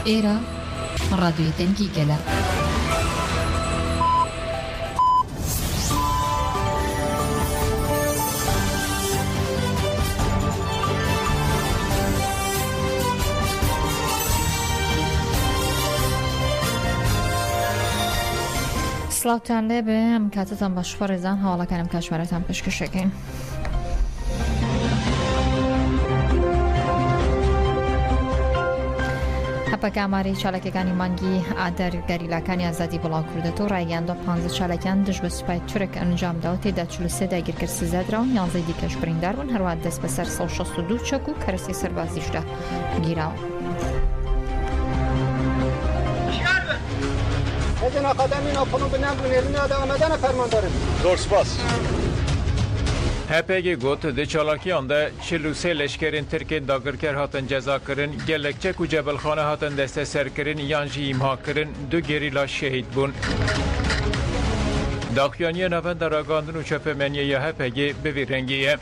إيرا راديو دنجيجلا سلاوتان لێبێ ئەم کاتتان بە شوڕێزان هەواڵەکانم کاتژمێرەتان پێشکەشەکەین. هەپەکە ئامارەی چالاکیەکانی مانگی ئادەر گەریلاکانی ئازادی بڵاو کردێتەوە ڕایگەیاندۆ 15 چالاکیان دژ بە سوپای تورک ئەنجامداوە تێدا 43 داگیرکرد سزادراون 11 دیکەش بریندار بوون هەروە دەست بەسەر 162 چەک و کەرەسی سەربازیشدا گیراوە. Eden akademinin apını binen bu nerine devam edene fermandarım. Dorsbas. HPG got de çalakiyan da 43 leşkerin Türkiye dagirker hatın cezakirin gelekçe ku Cebelxane hatın deste serkirin yanjı imhakirin du gerila şehit bun. Dakyaniye navenda ragandın u çöpemeniye HPG bevirengiye.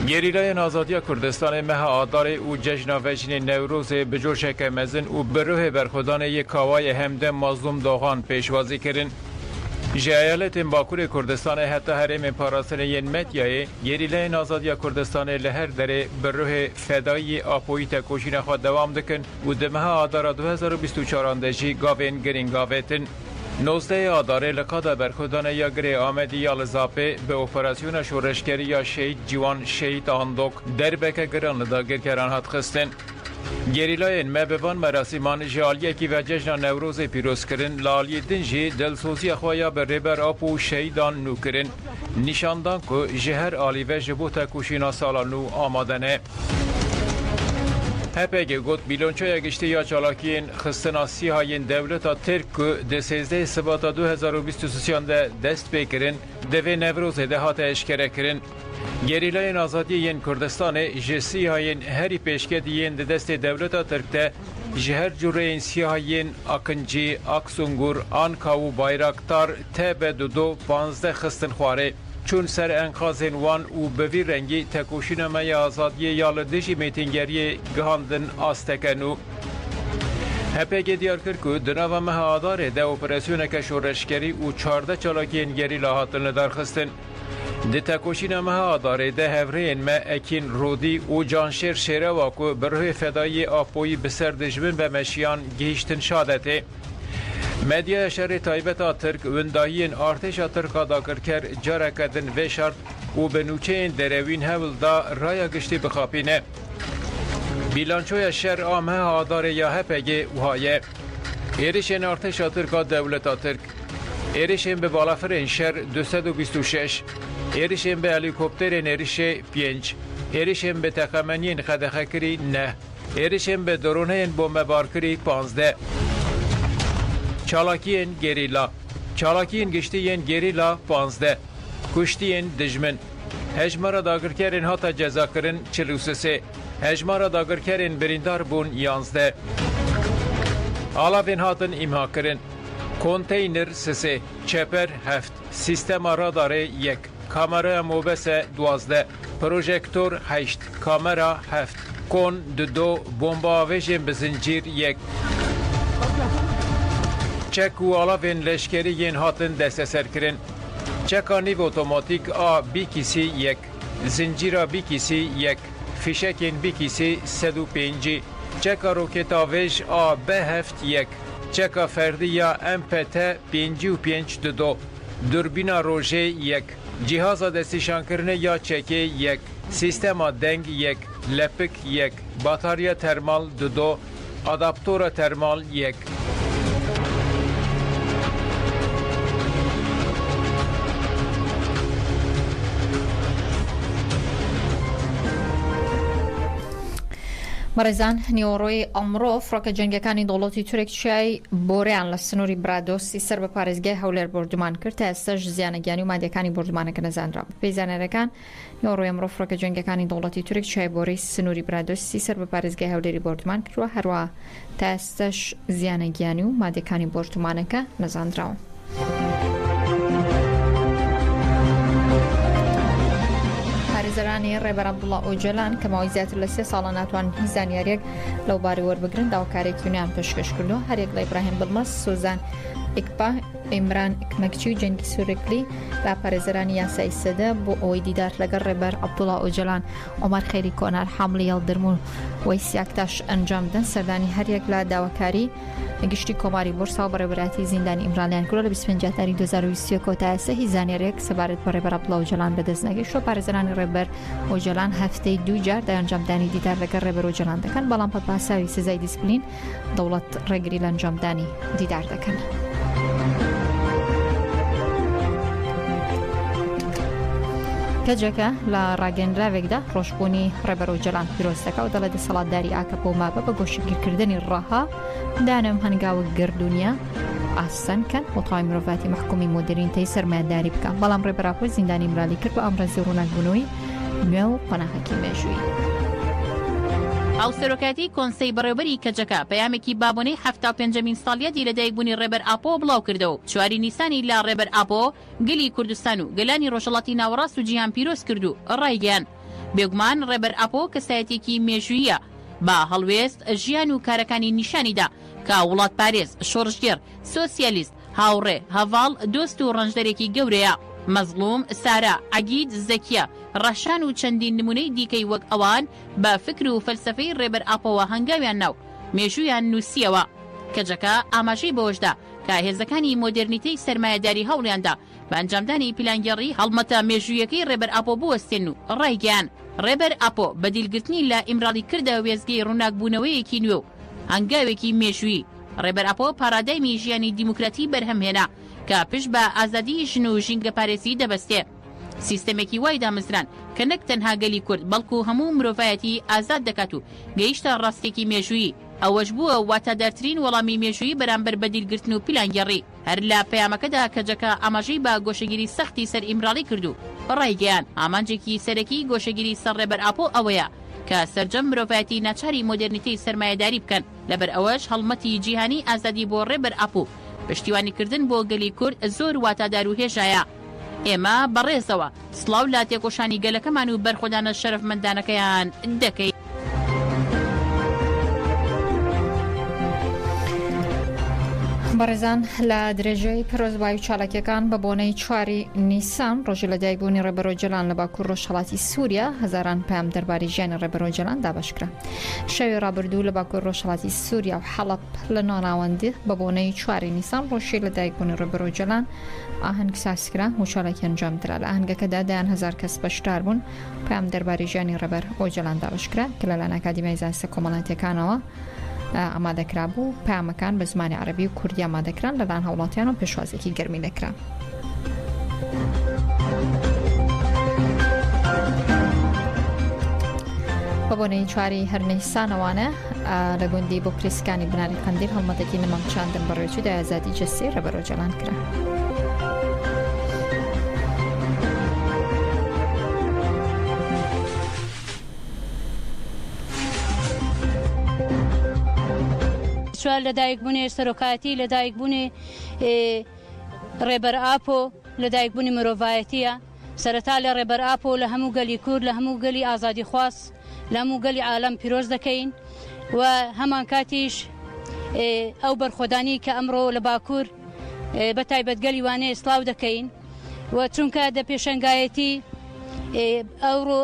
Gerilayên Azadiya Kurdistanê meha adarê û cejna vejinê Newrozê bi coşeke mezin û bi rihê berxwedanê yê kawayê hemdem mazlûm doxan pêşwazî kirin. Ji eyaletên Bakurê Kurdistanê heta herêmên parastinê yên medyayê Gerilayên Azadiya Kurdistanê li her derê bi rihê fedayî apoyî tekoşîna xwe dewam dikin û di meha adara 2024 de jî gavên giring avêtin. نوزده آداره لقاده برخودانه یا گره آمدی یا لزاپه به اپراسیون شورشگری یا شهید جوان شهید آندوک در بکه گران لدا گرکران هات خستن. گریلاین مبوان مراسمان جالیه کی و جشن نوروز پیروز کرن لالی دنجی دلسوزی خوایا به ریبر آپو شهیدان نو کرن نشاندان که جهر آلی و جبو تکوشینا سالا نو آمادنه. HPG got bilançoya geçti ya çalakiyen xistinasi hayin devleta Türk de 13 Şubat 2023'de dest bekirin deve Nevroz'de hata eşkere kirin. Gerilayên Azadiyen Kurdistanê ji sihayên herî pêşketiyên di destê devleta Tirk'te ji her cureyên sihayên Akıncı, Aksungur, Anka û Bayraktar tebe dudo 15 xistin xwarê. چون سر انقاذین وان و بوی رنگی تکوشین مای آزادی یا لدیجی میتینگری گهاندن آستکنو. هپگی دیار کرد که دناو مهاداره ده اپراسیون که شورشگری و 14 چالاکین گری لاحاتن لدرخستن. ده تکوشین مهاداره ده هفرین ما اکین رودی و جانشیر شیره واکو بروه فدایی آپوی بسر دجبن و مشیان گیشتن شادته. مدیا شهر تایبت ترک ونداهین ارتش ترک داکرکر جارکدن و شرط و بنوچین دروین هول دا رای گشتی بخاپینه. بیلانچوی شهر آمه آدار یا هپگی وهایه. ایرشین ارتش ترک دولت ترک. ایرشین به بالافرین شهر 226. ایرشین به هلیکوپترین ایرش 5. ایرشین به تخمنین خدخکری 9. ایرشین به درونین بمبارکری 15. چالاکیین گریلا چالاکیین گشتیین گریلا 15 کشتیین دجمن هجمارا داگرکرین هاتا جزا کرن 43 هجمارا داگرکرین بریندار بون 11 آلاوین هاتن امها کرن کنتینر 3 چپر 7 سیستم رادار 1 کامera موبس 12 پروژکتور 8 کامera 7 کن 2 بمبا ویژن بزنجیر 1 چک و آلاوین لشکری ین هاتن دست سر کرن. چکا نیو اوتوماتیک آ بی کسی 1 زنجیرا بی کسی 1 فیشکین بی کسی 105 چکا روکتا ویژ آ به هفت 1 چکا فردی یا MPT 5522 دوربینا روژه 1 جهاز دستیشان کرنه یا چکه 1 سیستما دنگ 1 لپک 1 باتاریا ترمال 2 آداپتورا ترمال 1 مەڕێزان نیوەڕۆی ئەمڕۆ فڕۆکە جەنگەکانی دەوڵەتی تورکیای بۆریان لە سنووری برادۆسی سەر بە پارێزگای هەولێر بردومان کرد تا ئێستاش زیانەگیانی و مادیەکانی بردومانەکە نەزانرا. پێی زانەرەکان نیوەڕۆی ئەمڕۆ فڕۆکە جەنگەکانی دەوڵەتی تورکیای بۆری سنووری برادۆسی سەر بە پارێزگای هەولێری بردومان کردووە هەروە تا ئێستاش زیانەگیانی و مادیەکانی بردومانەکە نەزانراون. پارێزەرانی ڕێبەر عەبدوڵڵا ئۆجەلان کە ماوەی زیاتر لە 3 ساڵە ناتوان هیچ زانیاریەک لەو بارەی وەربگرن داواکاریەکی نوێیان پێشکەش کردووە هەرێک لە ئیبراهیم بڵمەس سوزان ئیکپا ئیمران ئیکمەکچی و جەنگی سوورکلی لا پارێزەرانی یاسایی سەدە بۆ ئەوەی دیدار لەگەڵ ڕێبەر عەبدوڵڵا ئۆجەلان ئۆمار خەیری کۆنار حامڵی هەڵدرمون وەی سیاکتاش ئەنجام بدەن سەردانی هەرێک لە داواکاری گشتی کۆماری بۆرسا و بەڕێوەبەراتی زیندانی ئیمرانیان کردووە لە 25 تاری 2021 تا ئێستا هیچ زانیاریەک سەبارەت بە ڕێبەر عەبدوڵڵا ئۆجەلان بەدەست نەگەیشتووە پارێزەرانی ڕێبەر ئۆجەلان هەفتەی 2 جار دەیانجامدانی دیدار لەگەڵ ڕێبەر ئۆجەلان دەکەن بەڵام پە پاساوی سزای دیسپلین دەوڵەت ڕێگری لە ئەنجامدانی دیدار دەکەن. کەجەکە لە ڕاگەنراوێکدا ڕۆژبوونی ڕێبەر ئۆجەلان پیرۆستەکە و دەڵێ دەسەڵاتداری ئاکەپە و ماپە بە گۆشەگیرکردنی ڕەها دانم هەنگاوە گردونیە ئاسانکەن بۆ تەواوی مرۆڤاتی محکومی مۆدرنیتەی سەرمایەداری بکەن بەڵام ڕێبەر عەپۆ زیندانی مرالی کرد بە ئەمڕەزی ڕووناکبوونەوەی نوێ و پەناهەکی مێژووی. ئەو سەرۆکاتی کۆنسەی بەڕێوەبەری کەجەکە پەیامێکی بابوونەی 75مین ساڵیەتی لەدایکبوونی ڕێبەر ئاپۆ بڵاو کردەوە و 4 نیسانی لا ڕێبەر ئاپۆ گەلی کوردستان و گەلانی ڕۆژهەڵاتی ناوەڕاست و جیهان پیرۆز کرد و ڕایگەیان بێگومان ڕێبەر ئاپۆ کەسایەتێکی مێژوویە با هەڵوێست ژیان و کارەکانی نیشانیدا کە وڵات پارێز شۆڕژگێر سۆسیالیست هاوڕێ هەڤاڵ دۆست و ڕەنجدەرێکی گەورەیە مەزلوم سارا عەگید زەکیە ڕەشان و چەندین نمونەی دیکەی وەک ئەوان بە فکر و فەلسەفەی ڕێبەر ئاپۆوە هەنگاویان ناو مێژوویان نووسیەوە کەجەکە ئاماژەی بەوەشدا کە هێزەکانی مۆدرنیتەی سەرمایەداری هەوڵیاندا بە ئەنجامدانی پلانگەڕی هەڵمەتە مێژوویەکەی ڕێبەر ئاپۆ بوەستێن و ڕایگەیان ڕێبەر ئاپۆ بە دیلگرتنی لە ئیمراڵی کردە وێزگەی ڕووناکبوونەوەیەکی نوێ و هەنگاوێکی مێژووی ڕێبەر ئاپۆ پارادایمی ژیانی دیموکراتی بەرهەمهێنا کە پشت بە ئازادی ژن و ژینگە پارێزی دەبەستێ سیستەمێکی وای دامەزران کە نەک تەنها گەلی کورد بەڵکو هەموو مرۆڤایەتی ئازاد دەکات و گەیشتە ڕاستێکی مێژووی ئەوەش بووە واتادارترین وەڵامی مێژووی بەرامبەر بەدیلگرتن و پلانگەڕی هەر لە پەیامەکەدا کەجەکە ئاماژەی بە گۆشەگیری سەختی سەر ئیمراڵی کردو ڕایگەیان ئامانجێکی سەرەکی گۆشەگیری سەر ڕێبەر ئاپۆ ئەوەیە کە سەرجەم مرۆڤایەتی ناچاری مۆدرنیتەی سەرمایەداری بکەن لەبەر ئەوەش هەڵمەتی جیهانی ئازادی بۆ ڕێبەر ئاپۆ پشتیوانیکردن بۆ گەلی کورد زۆر واتادار و هێژایە ئێمە بەڕێزەوە سڵاو لا تێکۆشانی گەلەکەمان و بەرخۆدانە شەرەفمەندانەکەیان دەکەین. بەڕێزان لە درێژەی پیرۆزبایی چالاکیەکان بە بۆنەی 4 نیسان ڕۆژی لەدایکبوونی ڕێبەر ئۆجەلان لە باکوور ڕۆژهەڵاتی سووریا هەزاران پەیام دەربارەی ژیانی ڕێبەر ئۆجەلان دابەشکرا شەوی ڕابردوو لە باکوور ڕۆژهەڵاتی سووریا و حەڵەب لە ناوناوەندی بە بۆنەی 4 نیسان ڕۆژی لەدایکبوونی ڕێبەر ئۆجەلان ئاهەنگ ساسکرا و چالاکی ئەنجامدرا لە ئاهەنگەکەدا دایان هەزار کەس بەشدار بوون پەیام دەربارەی ژیانی ڕێبەر ئۆجەلان دابەشکرا کە لەلایەن ئاکادیمیای زانستە کۆمەڵایەتیەکانەوە ئامادەکرا بوو پەیامەکان بە زمانی عەرەبی و کوردی ئامادەکران لەلایەن هاوڵاتیان و پێشوازێکی گەرمی دەکرا. بە بۆنەی 4 هەر نیسانەوانە لە گوندی بۆ پرسیەکانی بناری قەندیل هەڵمەتێکی نەمامچاندن بە ڕێوەچوو دایازادی جەستی ڕێبەر ئۆجەلان کرا. سوال لەدایکبوونی سەرۆکاتی لەدایکبوونی ڕێبەر ئاپۆ لەدایکبوونی مرۆڤایەتیە سەرەتا لە ڕێبەر ئاپۆ لە هەموو گەلی کورد لە هەموو گەلی ئازادی خواست لە هەموو گەلی عالەم پیرۆز دەکەین و هەمان کاتیش ئەو بەرخۆدانی کە ئەمڕۆ لە باکوور بە تایبەتگەلی وانەیە سڵاو دەکەین و چونکە دە پێشەنگایەتی ئەوڕۆ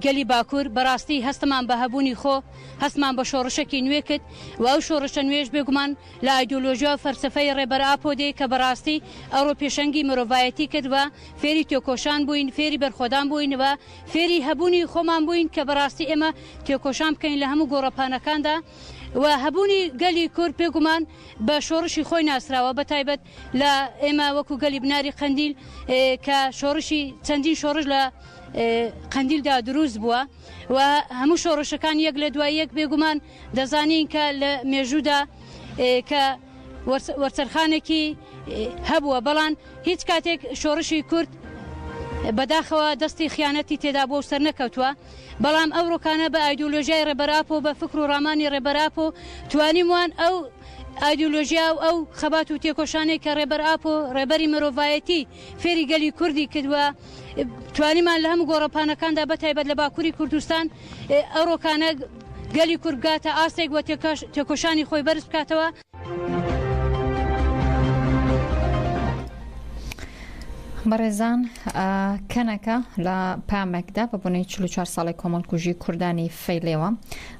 گەلی باکوور بەڕاستی هەستمان بە هەبوونی خۆ هەستمان بە شۆڕشەکی نوێ کرد و ئەو شۆڕشە نوێش بێگومان لە ئایدۆلۆژیا فەرسەفەی ڕێبەر ئاپۆ دێ کە بەڕاستی ئەوڕۆ پێشەنگی مرۆڤایەتی کردوە فێری تێکۆشان بووین فێری بەرخۆدان بووینەوە فێری هەبوونی خۆمان بووین کە بەڕاستی ئێمە تێکۆشان بکەین لە هەموو گۆڕەپانەکاندا و هەبوونی گەلی کورد پێگومان بە شۆڕشی خۆی ناسراوە بە تایبەت لە ئێمە وەکو گەلی بناری قەندیل کە شۆڕشی چەندین شۆڕش لە قەندیلدا دروست بووە و هەموو شۆڕشەکان یەک لە دوای یەک بێگومان دەزانین کە لە مێژوودا کە وەرچەرخانێکی هەبووە بەڵام هیچ کاتێک شۆڕشی کورد بەداخەوە دەستی خیانەتی تێدا بۆ سەر نەکەوتووە بەڵام ئەو ڕۆکانە بە ئایدۆلۆژیای ڕێبەر ئاپۆ بە فکر و ڕامانی ڕێبەر ئاپۆ توانیم وان ئەو ئایدۆلۆژیا و ئەو خەبات و تێکۆشانێک کە ڕێبەر ئاپۆ ڕێبەری مرۆڤایەتی فێری گەلی کوردی کردووە توانیمان لە هەموو گۆڕەپانەکاندا بەتایبەت لە باکووری کوردستان ئەوڕۆکانە گەلی کورد بگاتە ئاستێک بۆ تێکۆشانی خۆی بەرز بکاتەوە. بەڕێزان کەنەکە لە پامێکدا بە بۆنەی 44 ساڵی کۆمەڵکوژی کوردانی فەیلێوە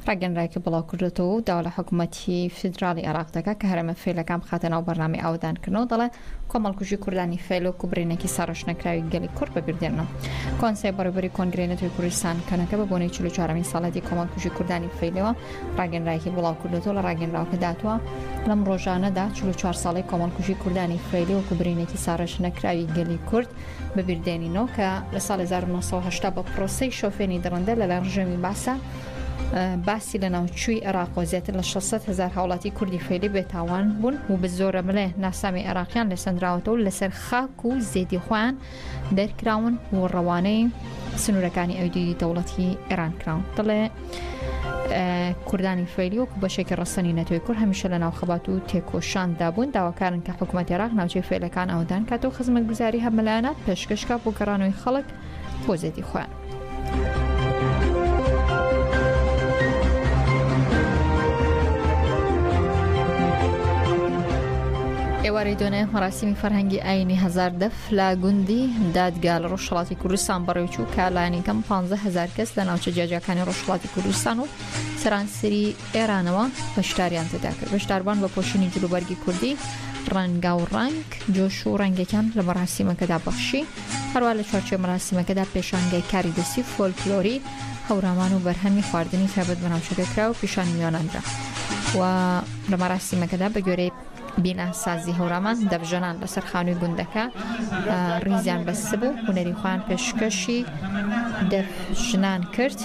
ڕاگەنرایەکی بڵاو کردێتەوە و داوا لە حکوومەتی فیدرالی عێراق دەکات کە هەرێمە فەیلەکان بخاتە ناو بەرنامی ئاودانکردنەوە دەڵێ کۆمەڵکوژی کوردانی فەیلۆ و کوبرینێکی ساڕۆژنەکراوی گەلی کورد بەبیردێنەوە. کۆنسەی بەڕێوەبەری کۆنگرەی نەتەوەی کوردستان کەنەکە بە بۆنەی 44مین ساڵەتی کۆمەڵکوژی کوردانی فەیلێوە ڕاگەنرایەکی بڵاو کردێتەوە لە ڕاگەنراوەکە داتووە لەم ڕۆژانەدا 44 ساڵی کۆمەڵکوژی کوردانی فەیلێ و کوبرینێکی ساڕۆژنەکراوی گەلی کورد بەبیردێنینەوە کە لە ساڵی 1970 بە پرۆسەی شۆفێنی دڕندە لەلایەن ڕژێمی باسە باسی لە ناوچووی عێراق و زیاتر لە 600,000 هاوڵاتی کوردی فەیلی بێتاوان بوون و بە زۆرە ملێ ناسامی عێراقیان لەسەندراوەتەوە لەسەر خاک و زێدی خۆیان دەرکراون و ڕەوانەی سنوورەکانی ئەودی دەوڵەتی ئێران کراون. دەڵێ کوردانی فەیلی و بەشێکی ڕستنی نەتەوەی کورد هەمیشە لە ناو خەبات و تێکۆشاندا بوون داواکارن کە حکوومەت عێراق ناوچەی فەیلەکان ئاودان کاتەوە خزمەتگوزاری هەملایەنات پێشکەشکا بۆ گەڕانەوەی خەڵک بۆ زێدی خۆیان. ئێوارەی دوێنێ مەراسیمی فەرهەنگی ئاینی هەزار دەف لە گوندی دادگا لە ڕۆژهەڵاتی کوردستان بەڕێوەچوو کە لایەنی کەم 15,000 کەس لە ناوچە جیاجیەکانی ڕۆژهەڵاتی کوردستان و سەرانسەری ئێرانەوە بەشداریان تێدا کرد. بەشداربوون بە پۆشینی جلوبەرگی کوردی ڕەنگا و ڕنگ جۆش و ڕەنگەکان لە مەراسیمەکەدا بەخشی هەروە لە چوارچێ مەراسیمەکەدا پێشانگای کاری دەستی فۆلکلۆری هەورامان و بەرهەمی خواردنی تایبەت بە ناوچەکەکرا و پیشانی میوانانرا و لە مەراسیمەکەدا بە گوێرەی بیناسازی هەورامان دەبژەنان لەسەر خانووی گوندەکە ڕیزیان بەستە بوو هونەری خۆیان پێشکەشی دەبژنان کرد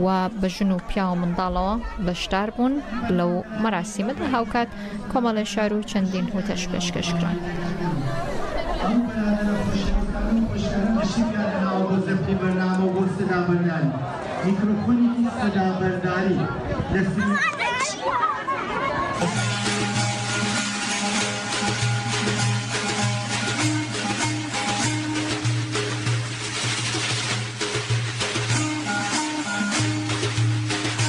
و بە ژن و پیا و منداڵەوە بەشدار بوون لەو مەراسیمەدا هاوکات کۆمەڵی شار و چەندین هوتەش پێشکەشکران.